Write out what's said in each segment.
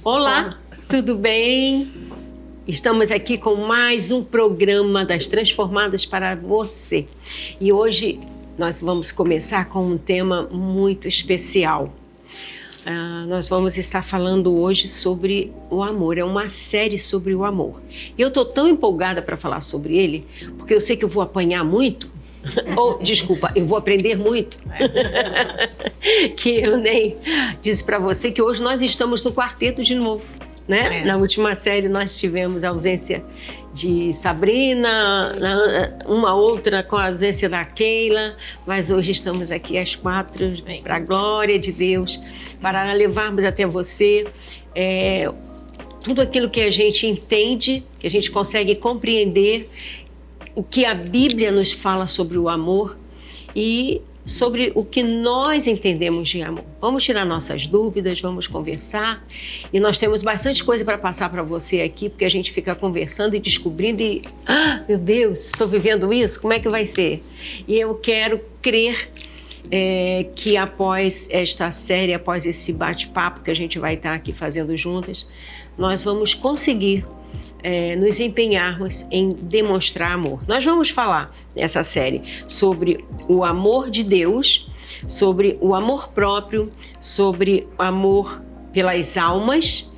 Olá, tudo bem? Estamos aqui com mais um programa das Transformadas para você. E hoje nós vamos começar com um tema muito especial. Nós vamos estar falando hoje sobre o amor, é uma série sobre o amor. E eu estou tão empolgada para falar sobre ele, porque eu sei que eu vou apanhar muito, desculpa, eu vou aprender muito. Que eu nem disse para você que hoje nós estamos no quarteto de novo, né? Na última série nós tivemos a ausência de Sabrina, uma outra com a ausência da Keila, mas hoje estamos aqui às 4 para a glória de Deus, para levarmos até você tudo aquilo que a gente entende, que a gente consegue compreender, o que a Bíblia nos fala sobre o amor e sobre o que nós entendemos de amor. Vamos tirar nossas dúvidas, vamos conversar e nós temos bastante coisa para passar para você aqui, porque a gente fica conversando e descobrindo e, meu Deus, estou vivendo isso? Como é que vai ser? E eu quero crer que após esta série, após esse bate-papo que a gente vai estar aqui fazendo juntas, nós vamos conseguir nos empenharmos em demonstrar amor. Nós vamos falar nessa série sobre o amor de Deus, sobre o amor próprio, sobre o amor pelas almas,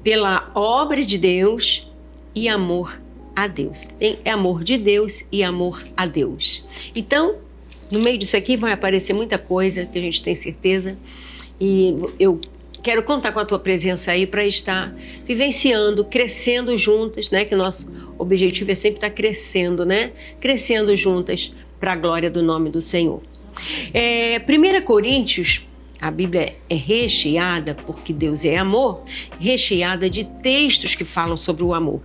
pela obra de Deus e amor a Deus. Tem amor de Deus e amor a Deus. Então, no meio disso aqui vai aparecer muita coisa que a gente tem certeza e eu quero contar com a tua presença aí para estar vivenciando, crescendo juntas, né? Que o nosso objetivo é sempre estar crescendo, né? Crescendo juntas para a glória do nome do Senhor. 1 Coríntios, a Bíblia é recheada, porque Deus é amor, recheada de textos que falam sobre o amor.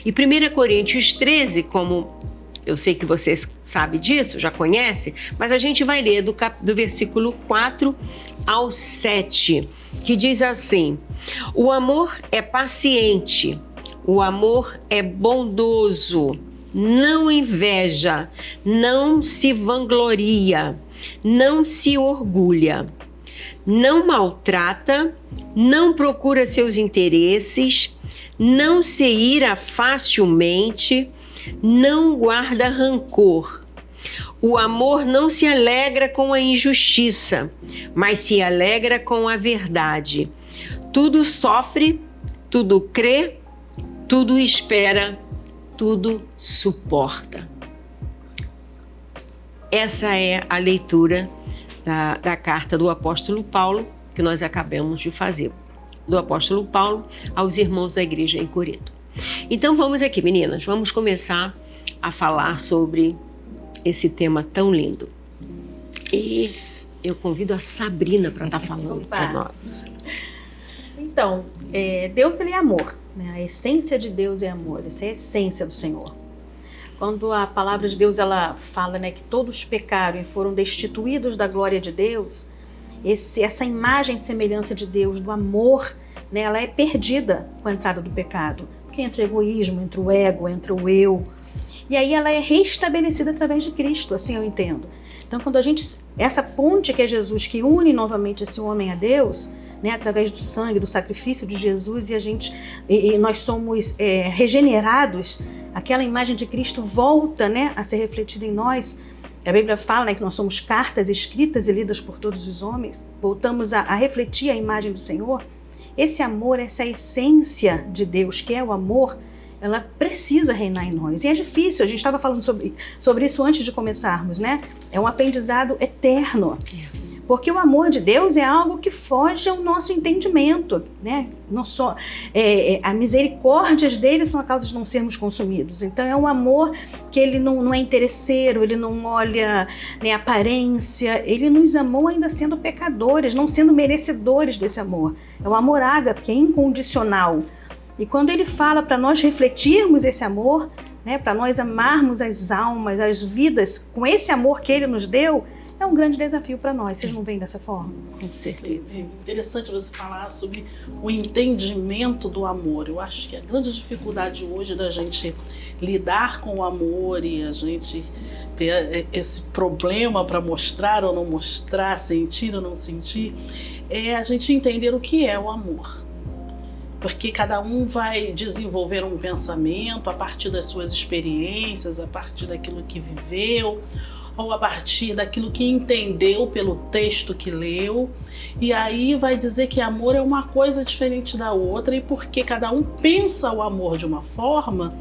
E 1 Coríntios 13, como eu sei que você sabe disso, já conhece, mas a gente vai ler do versículo 4 ao 7, que diz assim: o amor é paciente, o amor é bondoso, não inveja, não se vangloria, não se orgulha, não maltrata, não procura seus interesses, não se ira facilmente, não guarda rancor. O amor não se alegra com a injustiça, mas se alegra com a verdade. Tudo sofre, tudo crê, tudo espera, tudo suporta. Essa é a leitura da carta do apóstolo Paulo, que nós acabamos de fazer, do apóstolo Paulo aos irmãos da igreja em Corinto. Então vamos aqui, meninas, vamos começar a falar sobre esse tema tão lindo. E eu convido a Sabrina para estar falando para nós. Então, Deus ele é amor, né? A essência de Deus é amor, essa é a essência do Senhor. Quando a palavra de Deus ela fala, né, que todos pecaram e foram destituídos da glória de Deus, essa imagem e semelhança de Deus, do amor, né, ela é perdida com a entrada do pecado. Que entra o egoísmo, entra o ego, entra o eu. E aí ela é restabelecida através de Cristo, assim eu entendo. Então quando essa ponte que é Jesus, que une novamente esse homem a Deus, né, através do sangue, do sacrifício de Jesus, e nós somos regenerados, aquela imagem de Cristo volta, né, a ser refletida em nós. A Bíblia fala, né, que nós somos cartas escritas e lidas por todos os homens, voltamos a refletir a imagem do Senhor. Esse amor, essa essência de Deus, que é o amor, ela precisa reinar em nós. E é difícil, a gente estava falando sobre isso antes de começarmos, né? É um aprendizado eterno. Porque o amor de Deus é algo que foge ao nosso entendimento, né? A misericórdia dele são a causa de não sermos consumidos. Então é um amor que ele não é interesseiro, ele não olha, né, aparência, ele nos amou ainda sendo pecadores, não sendo merecedores desse amor. É um amor ágape, é incondicional. E quando ele fala para nós refletirmos esse amor, né, para nós amarmos as almas, as vidas com esse amor que ele nos deu, é um grande desafio para nós. Vocês não veem dessa forma? Com certeza. É interessante você falar sobre o entendimento do amor. Eu acho que a grande dificuldade hoje da gente lidar com o amor e a gente ter esse problema para mostrar ou não mostrar, sentir ou não sentir, é a gente entender o que é o amor. porque cada um vai desenvolver um pensamento a partir das suas experiências, a partir daquilo que viveu, ou a partir daquilo que entendeu pelo texto que leu, e aí vai dizer que amor é uma coisa diferente da outra, e porque cada um pensa o amor de uma forma,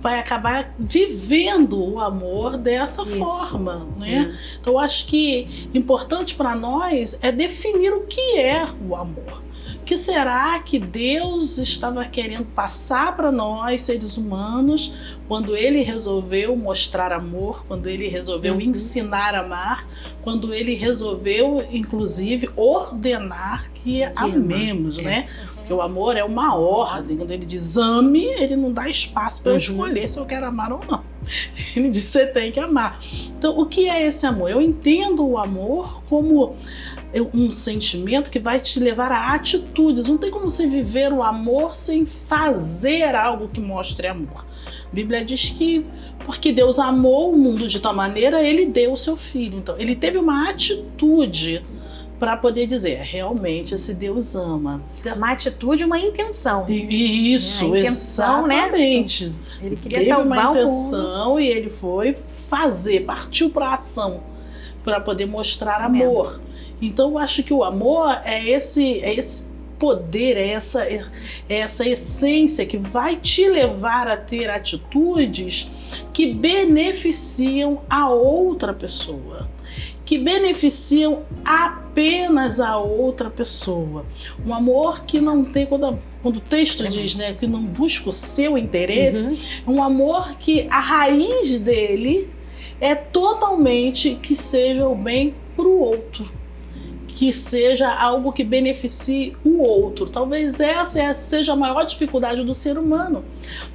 vai acabar vivendo o amor dessa forma, né? Então eu acho que importante para nós é definir o que é o amor. O que será que Deus estava querendo passar para nós, seres humanos, quando Ele resolveu mostrar amor, quando Ele resolveu ensinar a amar, quando Ele resolveu, inclusive, ordenar que amemos, né? Porque o amor é uma ordem. Quando Ele diz ame, Ele não dá espaço para eu escolher se eu quero amar ou não. Ele diz, você tem que amar. Então, o que é esse amor? Eu entendo o amor como um sentimento que vai te levar a atitudes. Não tem como você viver o amor sem fazer algo que mostre amor. A Bíblia diz que porque Deus amou o mundo de tal maneira, Ele deu o seu Filho. Então, Ele teve uma atitude para poder dizer, realmente esse Deus ama. Uma atitude, uma intenção. Isso, a intenção, exatamente. Né? Ele queria teve salvar uma intenção e Ele foi fazer, partiu para a ação para poder mostrar amor. Então eu acho que o amor é esse poder, é essa essência que vai te levar a ter atitudes que beneficiam a outra pessoa, que beneficiam apenas a outra pessoa. Um amor que não tem, quando o texto diz, né, que não busca o seu interesse, é um amor que a raiz dele é totalmente que seja o bem para o outro, que seja algo que beneficie o outro. Talvez essa seja a maior dificuldade do ser humano,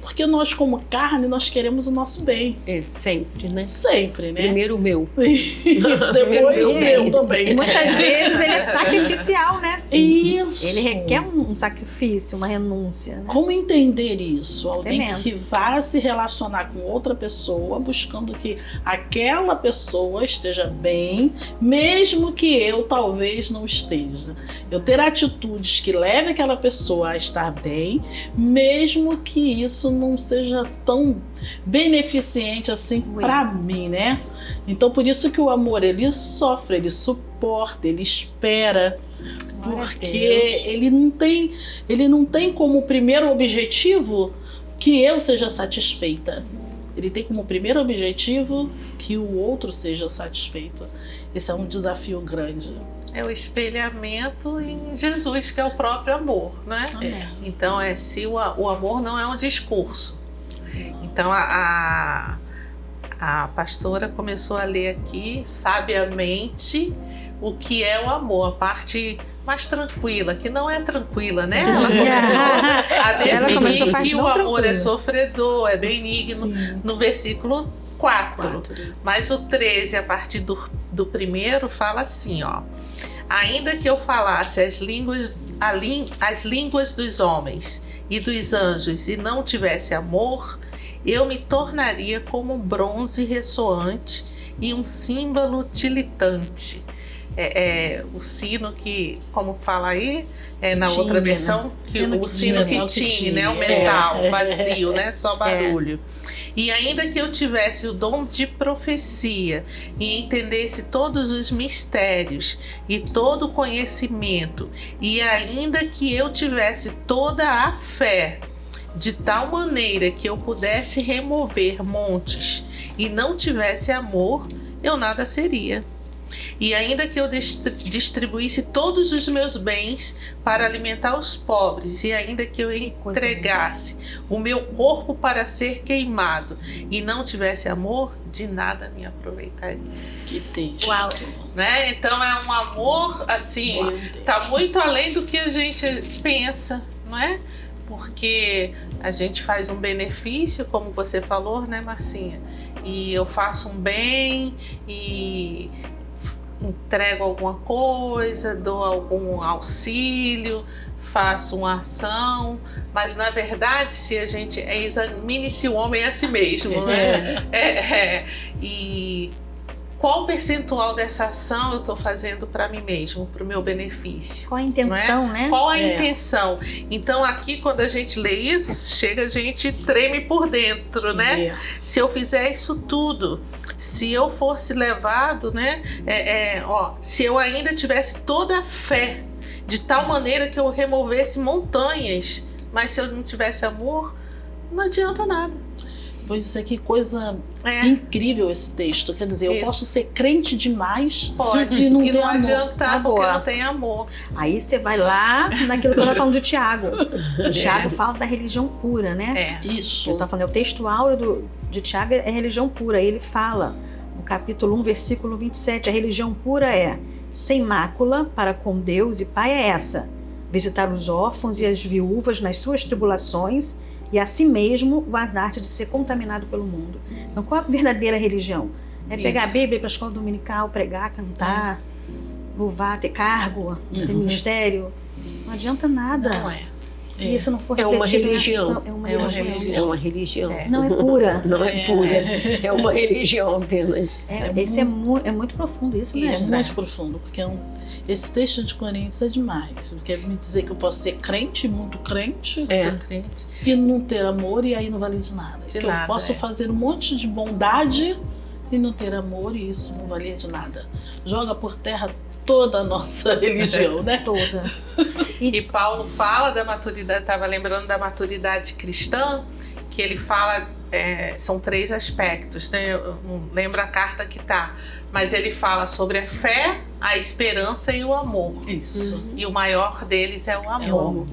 porque nós, como carne, nós queremos o nosso bem. Sempre, né? Sempre, né? Primeiro o meu. Depois o meu também. E muitas vezes ele é sacrificial, né? Isso. Ele requer um sacrifício, uma renúncia, né? Como entender isso? Alguém Tremendo. que vai se relacionar com outra pessoa, buscando que aquela pessoa esteja bem, mesmo que eu talvez não esteja. Eu ter atitudes que levem aquela pessoa a estar bem, mesmo que isso não seja tão beneficente assim para mim, né? Então por isso que o amor, ele sofre, ele suporta, ele espera, porque ele não tem como primeiro objetivo que eu seja satisfeita. Ele tem como primeiro objetivo que o outro seja satisfeito. Esse é um desafio grande. É o espelhamento em Jesus, que é o próprio amor, né? Então, se o amor não é um discurso. Então, a pastora começou a ler aqui, sabiamente, o que é o amor, a parte mais tranquila, que não é tranquila, né? Ela começou a definir que o amor é sofredor, é benigno, no versículo 4. Mas o 13, a partir do primeiro, fala assim, ó. Ainda que eu falasse as línguas dos homens e dos anjos e não tivesse amor, eu me tornaria como um bronze ressoante e um símbolo tilitante. O sino que, como fala aí, na outra versão, o sino que tine, né? O metal vazio, né? Só barulho. E ainda que eu tivesse o dom de profecia e entendesse todos os mistérios e todo o conhecimento, e ainda que eu tivesse toda a fé, de tal maneira que eu pudesse remover montes e não tivesse amor, eu nada seria. E ainda que eu distribuísse todos os meus bens para alimentar os pobres, e ainda que eu entregasse o meu corpo para ser queimado e não tivesse amor, de nada me aproveitaria. Que texto. Uau. Né? Então é um amor, assim, tá muito além do que a gente pensa, não é? Porque a gente faz um benefício, como você falou, né, Marcinha? E eu faço um bem e entrego alguma coisa, dou algum auxílio, faço uma ação, mas na verdade, se a gente examine-se o homem a si mesmo, né? E qual percentual dessa ação eu estou fazendo para mim mesmo, para o meu benefício? Qual a intenção, né? Qual a intenção? Então aqui quando a gente lê isso, chega, a gente treme por dentro, né? Se eu fizer isso tudo, se eu fosse levado, né? Se eu ainda tivesse toda a fé, de tal maneira que eu removesse montanhas, mas se eu não tivesse amor, não adianta nada. Pois é, que coisa incrível esse texto. Quer dizer, eu posso ser crente demais e não adiantar porque não tem amor. Aí você vai lá naquilo que eu estava falando de Tiago. O Tiago fala da religião pura, né? Isso. Eu estava falando, o texto áureo de Tiago é religião pura. Ele fala, no capítulo 1, versículo 27, a religião pura é sem mácula para com Deus e Pai é essa: visitar os órfãos e as viúvas nas suas tribulações e a si mesmo guardar-te de ser contaminado pelo mundo. Então, qual é a verdadeira religião? É pegar a Bíblia, ir para a escola dominical, pregar, cantar, louvar, ter cargo, ter ministério. Não adianta nada. Não é. Se isso não for uma refletido religião. em ação, é uma religião. É uma religião. Não é pura. Não é pura. É uma religião apenas. Esse é muito profundo isso, né? É muito profundo, porque esse texto de Coríntios é demais. Quer me dizer que eu posso ser crente, muito crente, e não ter amor, e aí não vale de nada. Eu posso fazer um monte de bondade e não ter amor, e isso não valia de nada. Joga por terra toda a nossa religião, né? Toda. E Paulo fala da maturidade, estava lembrando da maturidade cristã, que ele fala, são 3 aspectos, né? Eu não lembro a carta que tá, mas ele fala sobre a fé, a esperança e o amor. Isso. E o maior deles é o amor. É o amor.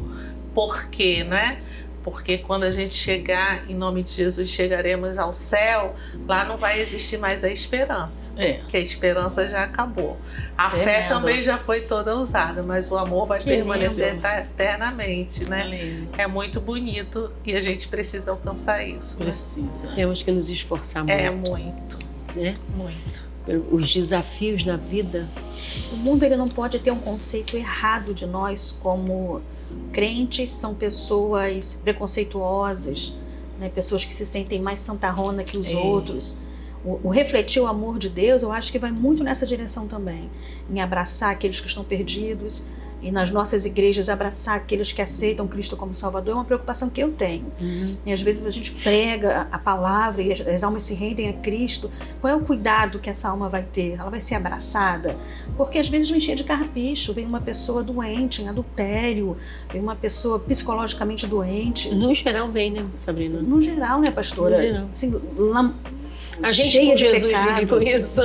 Por quê, né? Porque quando a gente chegar, em nome de Jesus, chegaremos ao céu, lá não vai existir mais a esperança. Porque a esperança já acabou. A fé também já foi toda usada, mas o amor vai permanecer eternamente, né? É muito bonito e a gente precisa alcançar isso. Precisa. Temos que nos esforçar muito. Muito. Né? Muito. Os desafios na vida. O mundo ele não pode ter um conceito errado de nós como crentes. São pessoas preconceituosas, né? Pessoas que se sentem mais santarrona que os outros. O refletir o amor de Deus, eu acho que vai muito nessa direção também, em abraçar aqueles que estão perdidos, e nas nossas igrejas abraçar aqueles que aceitam Cristo como Salvador. É uma preocupação que eu tenho. E às vezes a gente prega a palavra e as almas se rendem a Cristo. Qual é o cuidado que essa alma vai ter? Ela vai ser abraçada? Porque às vezes vem cheia de carrapicho, vem uma pessoa doente, em adultério, vem uma pessoa psicologicamente doente. No geral vem, né, Sabrina? No geral, né, pastora? No geral. Assim, a gente cheia com de Jesus pecado. vive com isso.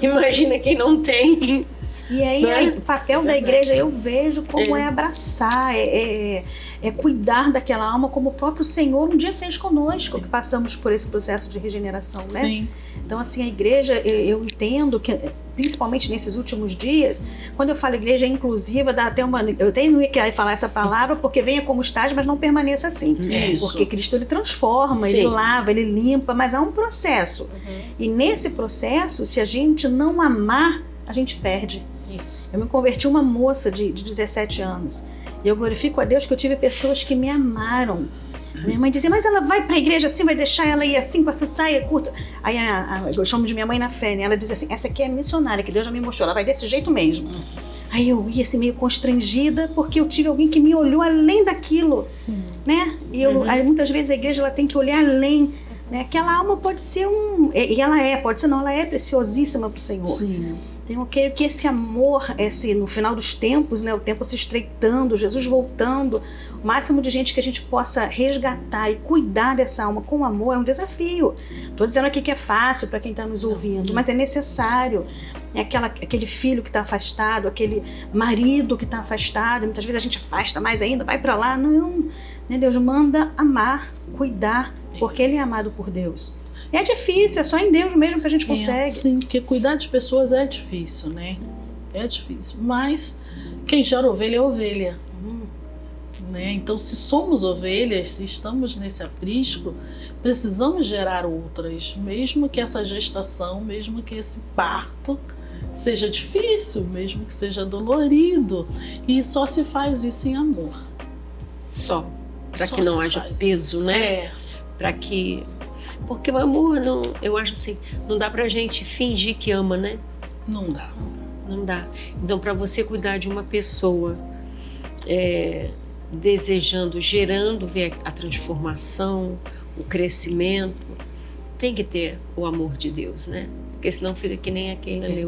Imagina quem não tem. E aí, o papel da igreja, eu vejo como é abraçar, é cuidar daquela alma como o próprio Senhor um dia fez conosco, que passamos por esse processo de regeneração, né? Sim. Então, assim, a igreja, eu entendo que, principalmente nesses últimos dias, quando eu falo igreja inclusiva, dá até uma... Eu até não ia querer falar essa palavra, porque venha como estágio, mas não permaneça assim. Isso. Porque Cristo, ele transforma, ele lava, ele limpa, mas há um processo. E nesse processo, se a gente não amar, a gente perde. Isso. Eu me converti uma moça de 17 anos. E eu glorifico a Deus que eu tive pessoas que me amaram. Minha mãe dizia, mas ela vai pra igreja assim, vai deixar ela ir assim, com essa saia curta. Aí eu chamo de minha mãe na fé, né? Ela diz assim, essa aqui é a missionária, que Deus já me mostrou, ela vai desse jeito mesmo. Aí eu ia assim meio constrangida, porque eu tive alguém que me olhou além daquilo. Sim. Né? E aí, muitas vezes a igreja ela tem que olhar além. Né? Aquela alma pode ser e ela pode ser não, ela é preciosíssima pro Senhor. Sim. Então eu quero que esse amor, no final dos tempos, né, o tempo se estreitando, Jesus voltando, o máximo de gente que a gente possa resgatar e cuidar dessa alma com amor é um desafio. Estou dizendo aqui que é fácil para quem está nos ouvindo, mas é necessário. É aquele filho que está afastado, aquele marido que está afastado, muitas vezes a gente afasta mais ainda, vai para lá. Não, né? Deus manda amar, cuidar, porque Ele é amado por Deus. E é difícil, é só em Deus mesmo que a gente consegue. Sim, porque cuidar de pessoas é difícil, né? É difícil. Mas quem gera ovelha é ovelha. Né? Então, se somos ovelhas, se estamos nesse aprisco, precisamos gerar outras, mesmo que essa gestação, mesmo que esse parto seja difícil, mesmo que seja dolorido. E só se faz isso em amor. Para que não haja peso, né? Para que Porque o amor, não, eu acho assim, não dá pra gente fingir que ama, né? Não dá. Não dá. Então, para você cuidar de uma pessoa, desejando, gerando ver a transformação, o crescimento, tem que ter o amor de Deus, né? Porque senão fica que nem aquele ali.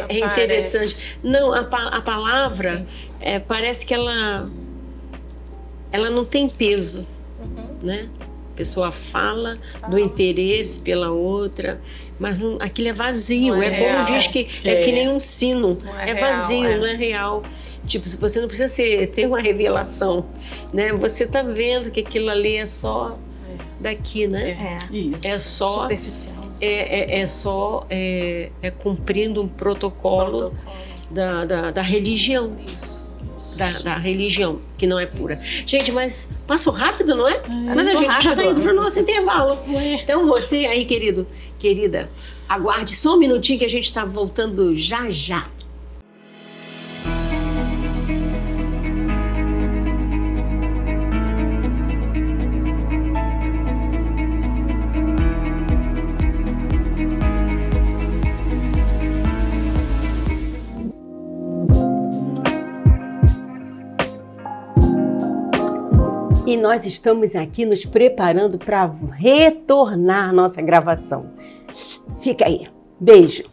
É interessante. Não, a palavra parece que ela não tem peso, né? A pessoa fala do interesse pela outra, mas aquilo é vazio. Não é como real. diz que é que nem um sino. Não É é vazio, real, não é real. Tipo, você não precisa ter uma revelação, né? Você tá vendo que aquilo ali é só daqui, né? Isso. É só Superficial. cumprindo um protocolo da religião. Isso. Da religião, que não é pura. Gente, mas passou rápido, não é? Mas a passou gente já está rápido. indo para o nosso intervalo. Então você aí, querida, aguarde só um minutinho que a gente está voltando já já. E nós estamos aqui nos preparando para retornar à nossa gravação. Fica aí. Beijo.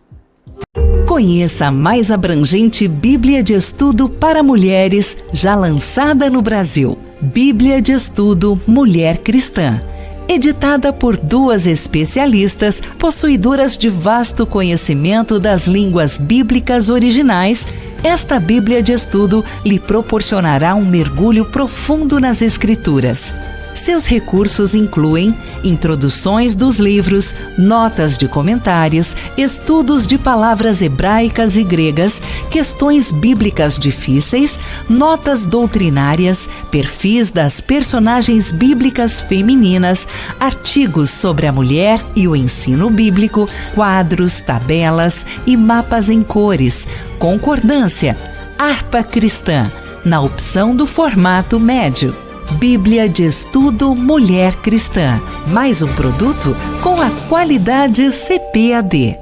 Conheça a mais abrangente Bíblia de Estudo para Mulheres já lançada no Brasil. Bíblia de Estudo Mulher Cristã. Editada por 2 especialistas possuidoras de vasto conhecimento das línguas bíblicas originais, esta Bíblia de Estudo lhe proporcionará um mergulho profundo nas Escrituras. Seus recursos incluem introduções dos livros, notas de comentários, estudos de palavras hebraicas e gregas, questões bíblicas difíceis, notas doutrinárias, perfis das personagens bíblicas femininas, artigos sobre a mulher e o ensino bíblico, quadros, tabelas e mapas em cores, concordância, harpa cristã, na opção do formato médio. Bíblia de Estudo Mulher Cristã. Mais um produto com a qualidade CPAD.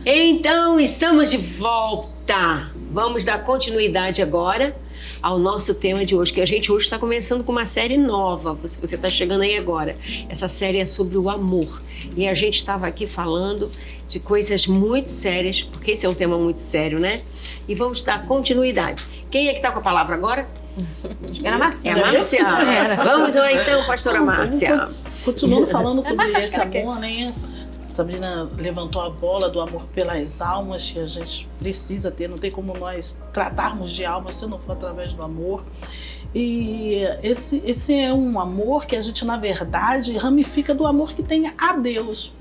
Então, estamos de volta. Vamos dar continuidade agora ao nosso tema de hoje, que a gente hoje está começando com uma série nova, se você está chegando aí agora. Essa série é sobre o amor. E a gente estava aqui falando de coisas muito sérias, porque esse é um tema muito sério, né? E vamos dar continuidade. Quem é que está com a palavra agora? Acho que era Márcia. É a Márcia. Vamos lá então, pastora Márcia. Continuando falando sobre Márcia, esse amor, né? Sabrina levantou a bola do amor pelas almas que a gente precisa ter. Não tem como nós tratarmos de alma se não for através do amor. E esse é um amor que a gente, na verdade, ramifica do amor que tem a Deus.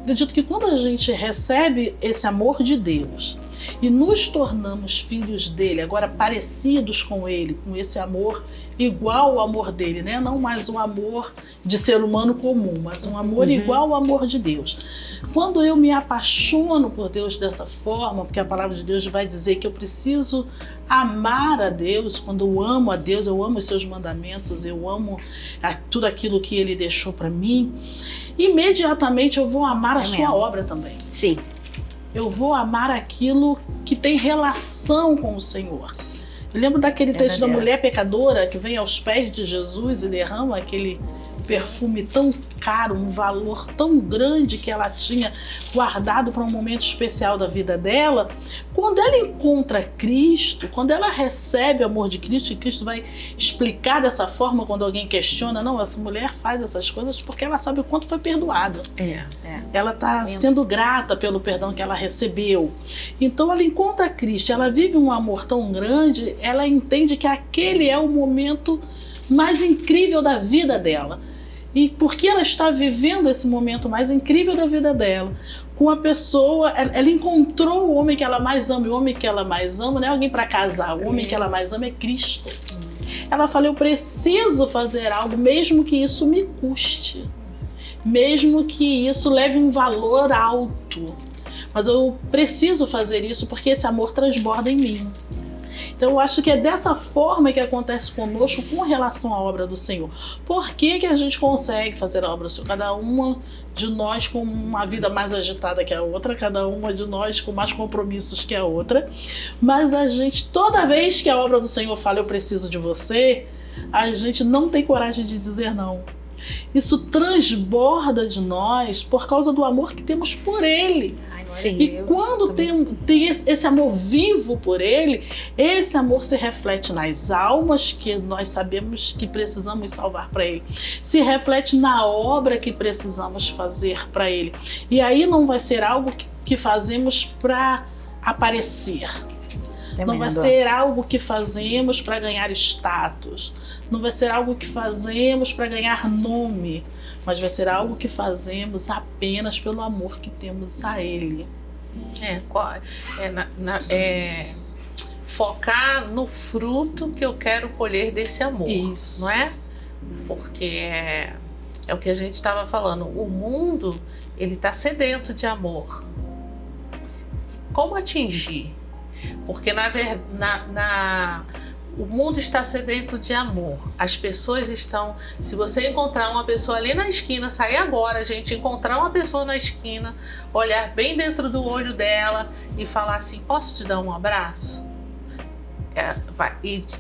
Acredito que quando a gente recebe esse amor de Deus e nos tornamos filhos dele, agora parecidos com ele, com esse amor igual ao amor dele, né? Não mais um amor de ser humano comum, mas um amor igual ao amor de Deus. Quando eu me apaixono por Deus dessa forma, porque a palavra de Deus vai dizer que eu preciso amar a Deus, quando eu amo a Deus, eu amo os seus mandamentos, eu amo tudo aquilo que ele deixou para mim, imediatamente eu vou amar a sua obra também. Sim. Eu vou amar aquilo que tem relação com o Senhor. Eu lembro daquele texto da mulher pecadora que vem aos pés de Jesus e derrama aquele perfume tão caro, um valor tão grande que ela tinha guardado para um momento especial da vida dela. Quando ela encontra Cristo, quando ela recebe o amor de Cristo, e Cristo vai explicar dessa forma quando alguém questiona, não, essa mulher faz essas coisas porque ela sabe o quanto foi perdoada. Ela está sendo grata pelo perdão que ela recebeu. Então ela encontra Cristo, ela vive um amor tão grande, ela entende que aquele é o momento mais incrível da vida dela. E porque ela está vivendo esse momento mais incrível da vida dela, com a pessoa, ela encontrou o homem que ela mais ama, e o homem que ela mais ama não é alguém para casar, o homem que ela mais ama é Cristo. Ela fala, eu preciso fazer algo, mesmo que isso me custe, mesmo que isso leve um valor alto, mas eu preciso fazer isso porque esse amor transborda em mim. Então eu acho que é dessa forma que acontece conosco com relação à obra do Senhor. Por que a gente consegue fazer a obra do Senhor? Cada uma de nós com uma vida mais agitada que a outra, cada uma de nós com mais compromissos que a outra, mas a gente, toda vez que a obra do Senhor fala, eu preciso de você, a gente não tem coragem de dizer não. Isso transborda de nós por causa do amor que temos por Ele. Sim. E quando tem esse amor vivo por Ele, esse amor se reflete nas almas que nós sabemos que precisamos salvar para Ele, se reflete na obra que precisamos fazer para Ele. E aí não vai ser algo que fazemos para aparecer. Não vai ser algo que fazemos para ganhar status. Não vai ser algo que fazemos para ganhar nome. Mas vai ser algo que fazemos apenas pelo amor que temos a Ele. Focar no fruto que eu quero colher desse amor. Isso. Não é? Porque é o que a gente estava falando. O mundo, ele está sedento de amor. Como atingir? Porque o mundo está sedento de amor. As pessoas estão... Se você encontrar uma pessoa ali na esquina, sair agora, gente, encontrar uma pessoa na esquina, olhar bem dentro do olho dela e falar assim, posso te dar um abraço?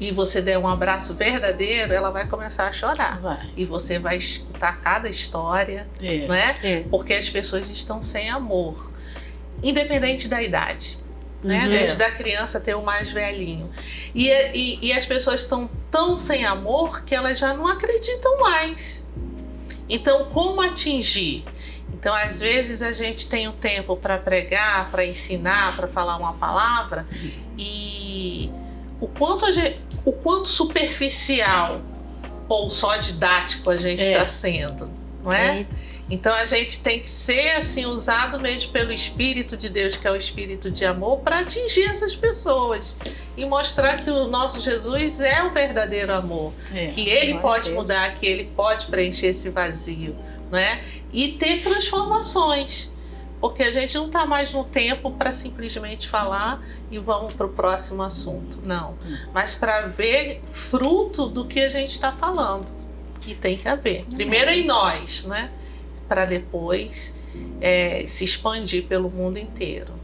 E você der um abraço verdadeiro, ela vai começar a chorar. E você vai escutar cada história, não é? Porque as pessoas estão sem amor. Independente da idade. Né? Desde a criança até o mais velhinho. E as pessoas estão tão sem amor que elas já não acreditam mais. Então, como atingir? Então, às vezes a gente tem um tempo para pregar, para ensinar, para falar uma palavra, e o quanto superficial ou só didático a gente está sendo, não é? Então a gente tem que ser assim usado mesmo pelo Espírito de Deus, que é o Espírito de amor, para atingir essas pessoas e mostrar que o nosso Jesus é o verdadeiro amor, que Ele pode mudar, que Ele pode preencher esse vazio, não é? E ter transformações, porque a gente não está mais no tempo para simplesmente falar e vamos para o próximo assunto, não, mas para ver fruto do que a gente está falando, e tem que haver. Primeiro em nós, né? Para depois se expandir pelo mundo inteiro.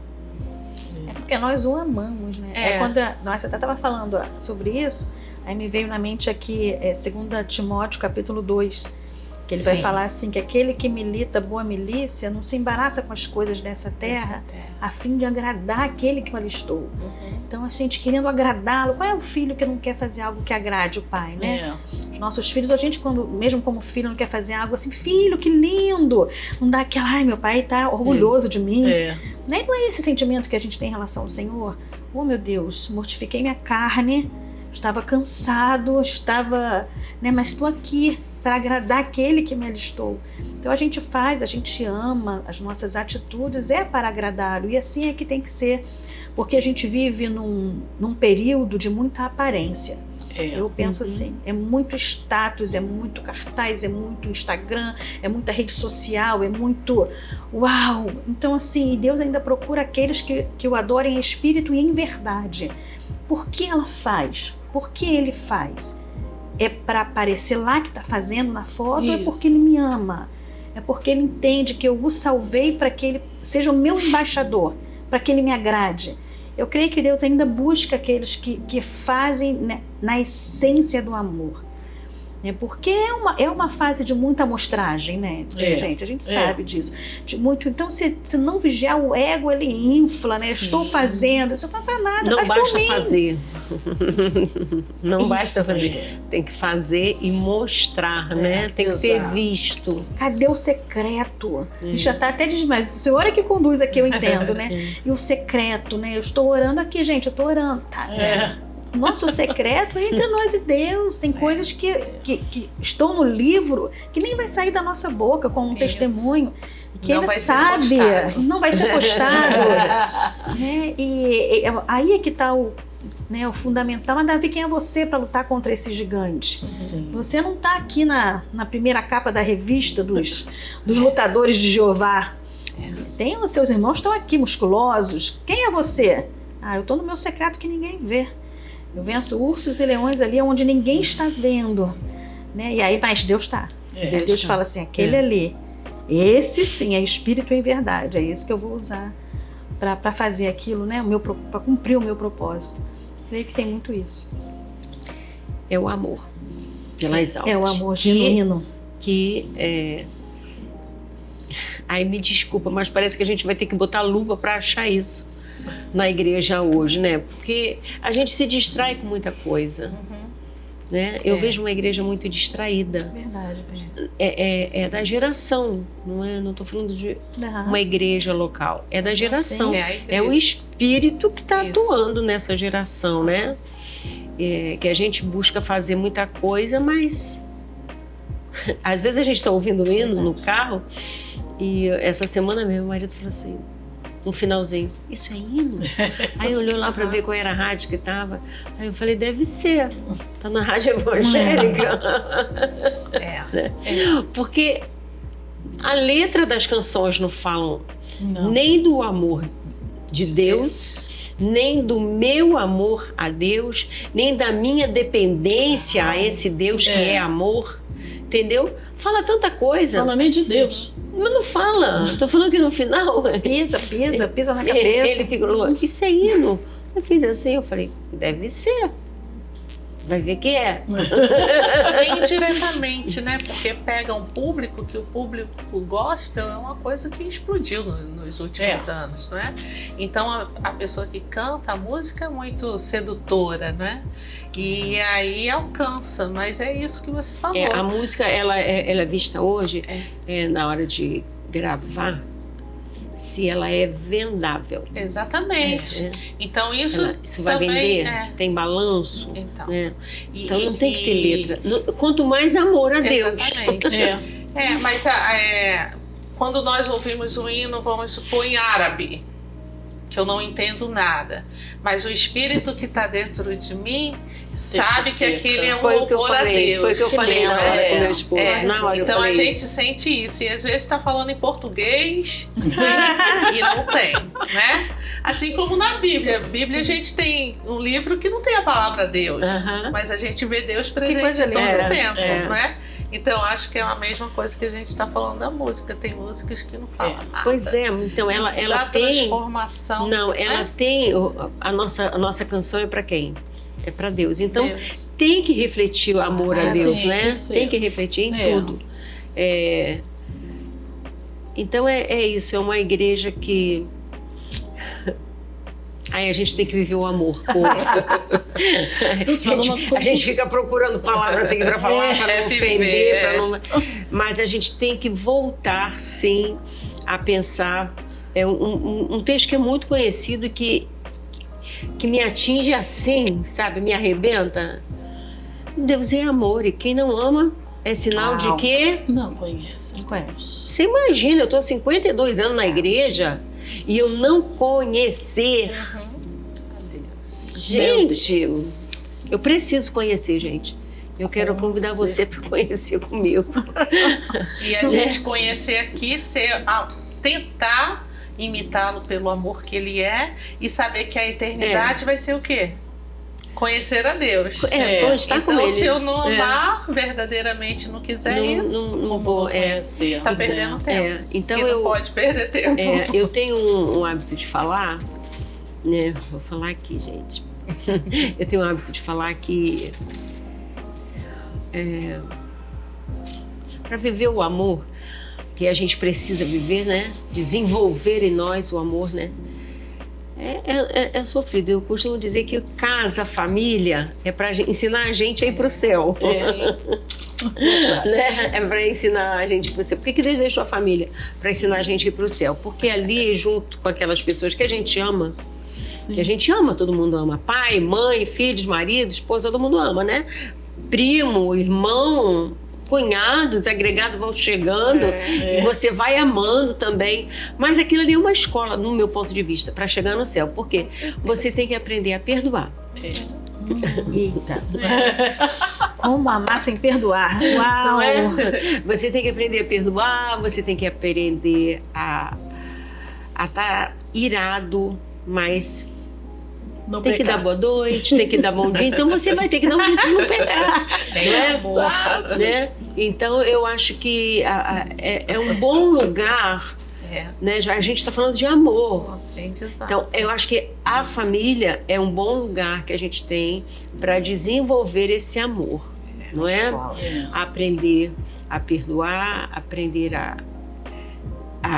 Porque nós o amamos, né? Quando você até estava falando sobre isso, aí me veio na mente aqui 2 Timóteo capítulo 2, que ele vai falar assim, que aquele que milita boa milícia não se embaraça com as coisas dessa terra, a fim de agradar aquele que o alistou. Então, assim, a gente querendo agradá-lo. Qual é o filho que não quer fazer algo que agrade o pai, né? Os nossos filhos, a gente, quando, mesmo como filho, não quer fazer algo assim, filho, que lindo! Não dá aquela, ai, meu pai está orgulhoso de mim. Não é esse sentimento que a gente tem em relação ao Senhor? Oh, meu Deus, mortifiquei minha carne, estava cansado, mas estou aqui para agradar aquele que me alistou. Então a gente ama, as nossas atitudes para agradá-lo, e assim é que tem que ser, porque a gente vive num período de muita aparência. Eu penso assim, é muito status, é muito cartaz, é muito Instagram, é muita rede social, é muito uau. Então assim, Deus ainda procura aqueles que o adorem em espírito e em verdade. Por que ela faz? Por que ele faz? É para aparecer lá que está fazendo na foto? Isso. É porque ele me ama? É porque ele entende que eu o salvei para que ele seja o meu embaixador, para que ele me agrade? Eu creio que Deus ainda busca aqueles que fazem, né, na essência do amor. Porque é uma fase de muita amostragem, né, gente? A gente sabe disso. De muito, então, se não vigiar o ego, ele infla, né? Sim. Estou fazendo, isso não faz nada. Não faz basta fazer. Não basta fazer. Tem que fazer e mostrar, né? Tem que ser visto. Cadê o secreto? Já está até mas o Senhor é que conduz aqui, eu entendo, né? E o secreto, né? Eu estou orando aqui, gente, eu estou orando. Tá, nosso secreto é entre nós e Deus. Tem coisas que estão no livro que nem vai sair da nossa boca com um testemunho, que ele sabe, não vai ser postado. Né? E aí é que está o fundamental. Mas Davi, quem é você para lutar contra esse gigante? Sim. Você não está aqui na primeira capa da revista dos lutadores de Jeová. Os seus irmãos estão aqui musculosos. Quem é você? Eu estou no meu secreto que ninguém vê. Eu venço ursos e leões ali onde ninguém está vendo, né? E aí, mas Deus está. Deus fala assim, aquele ali, esse sim é espírito em verdade, é esse que eu vou usar para fazer aquilo, né? Para cumprir o meu propósito. Creio que tem muito isso. É o amor pelas almas. É o amor genuíno. Aí me desculpa, mas parece que a gente vai ter que botar lupa para achar isso na igreja hoje, né? Porque a gente se distrai com muita coisa. Né? Eu vejo uma igreja muito distraída. Verdade. É da geração, não estou falando de uma igreja local. É da geração. É o espírito que está atuando nessa geração, né? Que a gente busca fazer muita coisa, mas às vezes a gente está ouvindo o hino no carro e essa semana meu marido falou assim, no finalzinho, isso é hino? Aí olhou lá para ver qual era a rádio que estava. Aí eu falei, deve ser. Tá na rádio evangélica. Porque a letra das canções não falam nem do amor de Deus, nem do meu amor a Deus, nem da minha dependência a esse Deus que é amor. Entendeu? Fala tanta coisa. Fala nem de Deus. Mas não fala. Tô falando que no final... Pisa na cabeça. Ele ficou, isso é hino. Eu fiz assim, eu falei, deve ser. Vai ver que é. Indiretamente, né? Porque pega um público, que o público gospel é uma coisa que explodiu nos últimos anos, não é? Então a pessoa que canta a música é muito sedutora, né? E aí alcança, mas é isso que você falou. A música, ela é vista hoje, na hora de gravar, se ela é vendável. Exatamente. Então isso vai também vender, tem balanço. Então, então não tem que ter letra. Quanto mais amor a Deus. Exatamente. Mas quando nós ouvimos o hino, vamos supor em árabe, que eu não entendo nada, mas o espírito que está dentro de mim sabe que aquele é um louvor a Deus. Foi o que eu falei na hora com meu esposo. Na hora então a gente isso. Sente isso. E às vezes está falando em português e não tem, né? Assim como na Bíblia. A Bíblia a gente tem um livro que não tem a palavra Deus, mas a gente vê Deus presente todo o tempo, né? Então acho que é a mesma coisa que a gente está falando da música. Tem músicas que não falam nada. Pois é, então ela tem transformação. Não, ela tem a nossa canção é para quem? É para Deus. Então tem que refletir o amor a Deus, né? Tem que refletir em tudo. Então é isso. É uma igreja que aí a gente tem que viver o amor. A gente fica procurando palavras aqui para falar, para não ofender, mas a gente tem que voltar, sim, a pensar. É um texto que é muito conhecido e que me atinge assim, sabe? Me arrebenta. Deus é amor e quem não ama é sinal de que... Não conhece. Não conhece. Você imagina, eu estou há 52 anos na igreja e eu não conhecer... Gente, eu preciso conhecer, gente. Eu quero convidar você para conhecer comigo. E a gente conhecer aqui, tentar imitá-lo pelo amor que ele é e saber que a eternidade vai ser o quê? Conhecer a Deus. Estar com então, ele. Se eu não amar verdadeamente, não quiser não vou conhecer. Está perdendo tempo. Então não pode perder tempo. Eu tenho um hábito de falar, né? Vou falar aqui, gente. Eu tenho o hábito de falar que para viver o amor que a gente precisa viver, né? Desenvolver em nós o amor, né? É sofrido. Eu costumo dizer que casa, família, é para ensinar a gente a ir para o céu. Né? É para ensinar a gente para o céu. Por que Deus deixou a família? Para ensinar a gente a ir para o céu. Porque ali, junto com aquelas pessoas que a gente ama, que a gente ama, todo mundo ama. Pai, mãe, filhos, marido, esposa, todo mundo ama, né? Primo, irmão, cunhados, agregados vão chegando e você vai amando também. Mas aquilo ali é uma escola, no meu ponto de vista, para chegar no céu. Porque você tem que aprender a perdoar. Eita. Como amar sem perdoar? Uau! Você tem que aprender a perdoar, você tem que aprender a estar irado, mas Não tem que pecar. dar boa noite, tem que dar bom dia. Então você vai ter que dar um jeito de não pegar. Né? Então eu acho que é um bom lugar, né? Já a gente está falando de amor. Então eu acho que a família é um bom lugar que a gente tem para desenvolver esse amor, não é? Aprender a perdoar, aprender a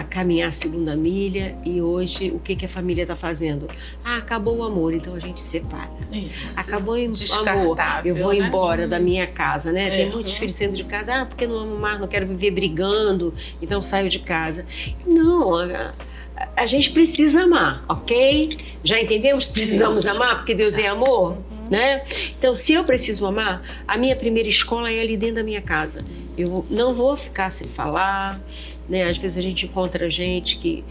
caminhar a segunda milha. E hoje o que a família está fazendo? Acabou o amor, então a gente separa. Isso. Acabou o amor, eu vou embora da minha casa, né? Tem muitos filhos saindo de casa, porque não amo mais, não quero viver brigando, então saio de casa. Não, a gente precisa amar, ok? Já entendemos que precisamos amar, porque Deus é amor, né? Então, se eu preciso amar, a minha primeira escola é ali dentro da minha casa. Eu não vou ficar sem falar, né? Às vezes a gente encontra gente que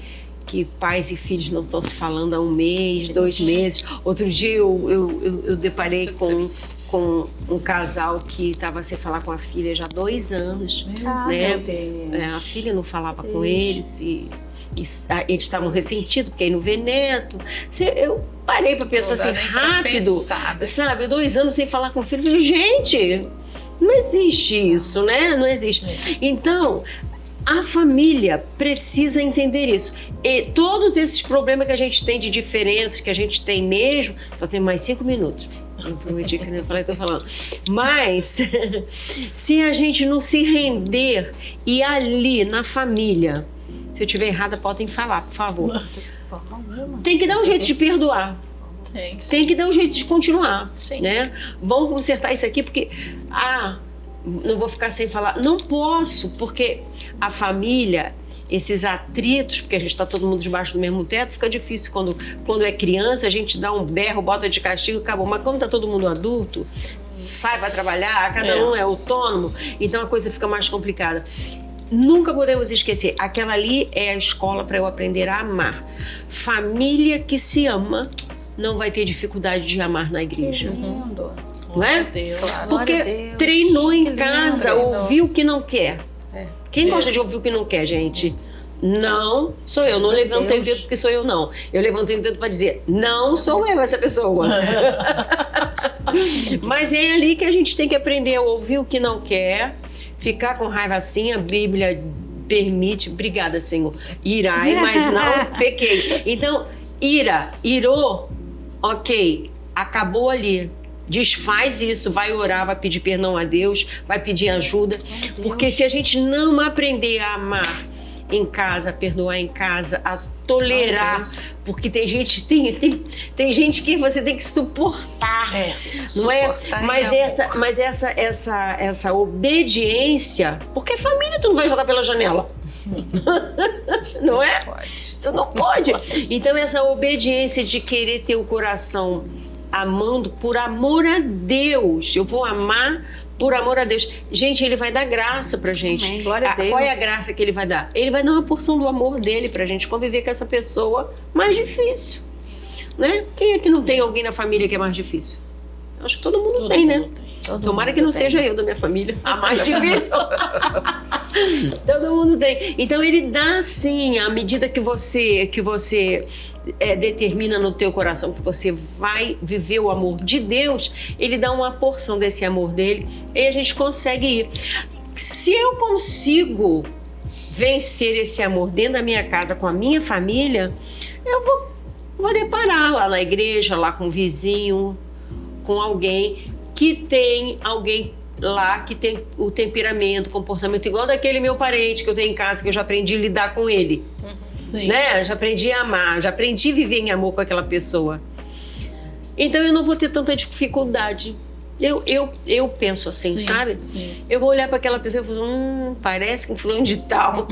pais e filhos não estão se falando há 1 mês, 2 meses. Outro dia eu deparei com um casal que estava sem falar com a filha já há 2 anos. Né? Meu Deus. A filha não falava com eles e eles estavam ressentidos porque aí não vê neto. Eu parei para pensar assim, rápido, sabe? 2 anos sem falar com o filho. Eu falei, gente, não existe isso, né? Não existe. Então, a família precisa entender isso. E todos esses problemas que a gente tem de diferenças, que a gente tem mesmo, só tem mais 5 minutos. Eu prometi que eu falei, tô falando. Mas, se a gente não se render e ali na família, se eu estiver errada, podem falar, por favor. Tem que dar um jeito de perdoar. Tem que dar um jeito de continuar. Né? Vamos consertar isso aqui, porque não vou ficar sem falar. Não posso, porque a família, esses atritos, porque a gente está todo mundo debaixo do mesmo teto, fica difícil quando é criança, a gente dá um berro, bota de castigo e acabou. Mas como está todo mundo adulto, sai para trabalhar, cada um é autônomo, então a coisa fica mais complicada. Nunca podemos esquecer, aquela ali é a escola para eu aprender a amar. Família que se ama não vai ter dificuldade de amar na igreja. Não é? Porque treinou em casa, ouviu o que não quer. Quem gosta de ouvir o que não quer, gente? Não sou eu. Não levantei o dedo porque sou eu, não. Eu levantei o dedo para dizer, não sou eu essa pessoa. Mas é ali que a gente tem que aprender a ouvir o que não quer, ficar com raiva assim. A Bíblia permite, obrigada, Senhor, irai, mas não pequei. Então, irou, ok, acabou ali. Desfaz isso, vai orar, vai pedir perdão a Deus, vai pedir ajuda. Porque se a gente não aprender a amar em casa, a perdoar em casa, a tolerar, porque tem gente que você tem que suportar, não é? Mas essa obediência, porque família tu não vai jogar pela janela. Não é? Tu não pode. Então essa obediência de querer ter o coração amando por amor a Deus. Eu vou amar por amor a Deus. Gente, Ele vai dar graça pra gente. Amém. Glória a Deus. Qual é a graça que Ele vai dar? Ele vai dar uma porção do amor dele pra gente conviver com essa pessoa mais difícil, né? Quem é que não tem alguém na família que é mais difícil? Acho que todo mundo tem, né? Tomara que não seja eu da minha família a mais difícil. Todo mundo tem. Então ele dá sim, à medida que você determina no teu coração que você vai viver o amor de Deus, ele dá uma porção desse amor dele e a gente consegue ir. Se eu consigo vencer esse amor dentro da minha casa com a minha família, eu vou deparar lá na igreja, lá com o vizinho, com alguém que tem lá que tem o temperamento, o comportamento igual daquele meu parente que eu tenho em casa, que eu já aprendi a lidar com ele. Sim. Né? Já aprendi a amar, já aprendi a viver em amor com aquela pessoa. Então eu não vou ter tanta dificuldade. Eu penso assim, Sim, sabe? sim. Eu vou olhar para aquela pessoa e falar, parece que fulano de tal.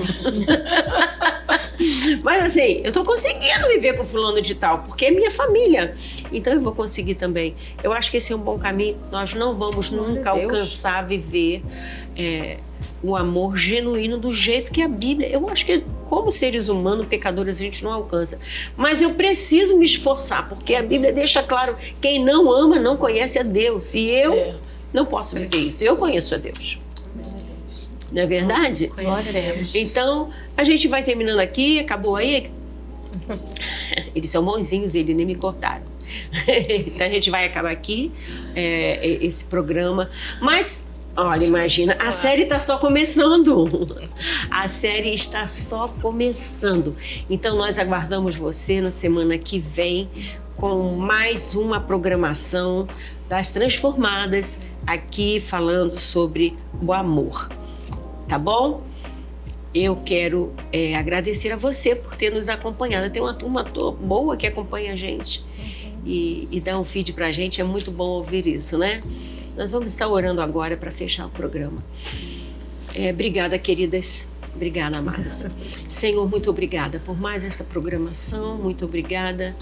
Mas assim, eu tô conseguindo viver com fulano de tal, porque é minha família. Então eu vou conseguir também. Eu acho que esse é um bom caminho. Nós não vamos nunca alcançar viver o amor genuíno do jeito que a Bíblia... Eu acho que como seres humanos, pecadores, a gente não alcança. Mas eu preciso me esforçar, porque a Bíblia deixa claro, quem não ama não conhece a Deus. E eu não posso viver isso. Eu conheço a Deus. Não é verdade? Conhecemos. Então, a gente vai terminando aqui, acabou aí. Eles são bonzinhos, eles nem me cortaram. Então a gente vai acabar aqui esse programa. Mas, olha, imagina, a série está só começando. A série está só começando. Então nós aguardamos você na semana que vem com mais uma programação das Transformadas, aqui falando sobre o amor. Tá bom? Eu quero agradecer a você por ter nos acompanhado. Tem uma turma boa que acompanha a gente e dá um feed pra gente. É muito bom ouvir isso, né? Nós vamos estar orando agora para fechar o programa. Obrigada, queridas. Obrigada, amados. Senhor, muito obrigada por mais esta programação. Muito obrigada,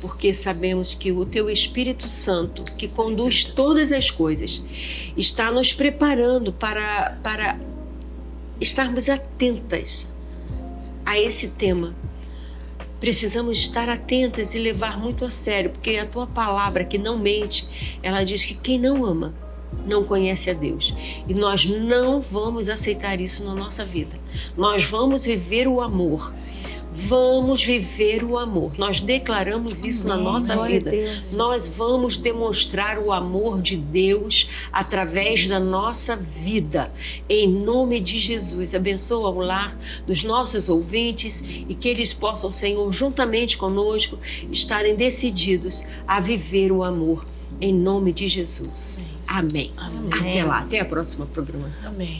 porque sabemos que o Teu Espírito Santo, que conduz todas as coisas, está nos preparando para estarmos atentas a esse tema. Precisamos estar atentas e levar muito a sério, porque a Tua palavra, que não mente, ela diz que quem não ama não conhece a Deus. E nós não vamos aceitar isso na nossa vida. Nós vamos viver o amor. Vamos viver o amor. Nós declaramos isso na nossa vida. Nós vamos demonstrar o amor de Deus através da nossa vida. Em nome de Jesus, abençoa o lar dos nossos ouvintes e que eles possam, Senhor, juntamente conosco, estarem decididos a viver o amor. Em nome de Jesus. Amém. Até lá. Até a próxima programação. Amém.